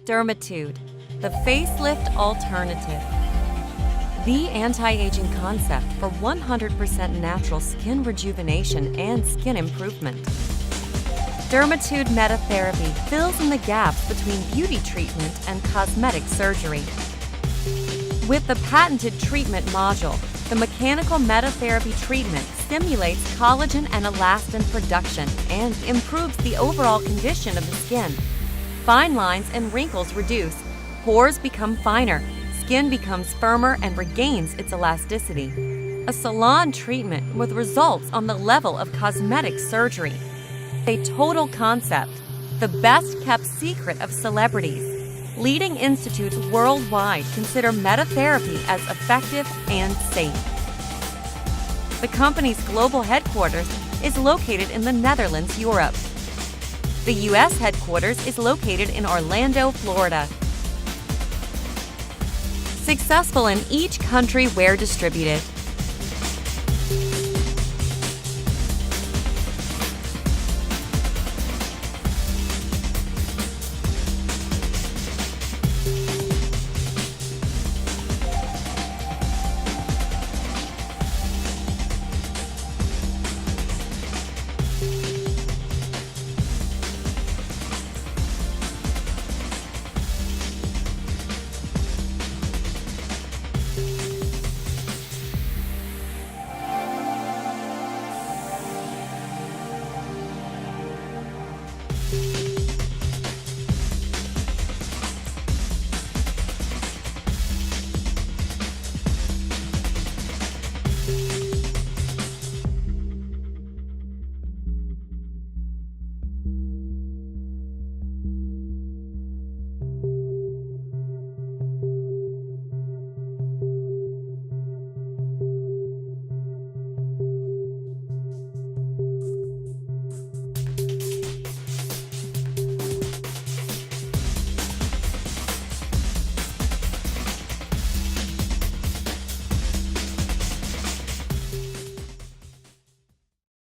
Dermatude, the facelift alternative. The anti-aging concept for 100% natural skin rejuvenation and skin improvement. Dermatude Metatherapy fills in the gaps between beauty treatment and cosmetic surgery. With the patented treatment module, the mechanical metatherapy treatment stimulates collagen and elastin production and improves the overall condition of the skin. Fine lines and wrinkles reduce, pores become finer, skin becomes firmer and regains its elasticity. A salon treatment with results on the level of cosmetic surgery. A total concept, the best-kept secret of celebrities. Leading institutes worldwide consider metatherapy as effective and safe. The company's global headquarters is located in the Netherlands, Europe. The U.S. headquarters is located in Orlando, Florida. Successful in each country where distributed.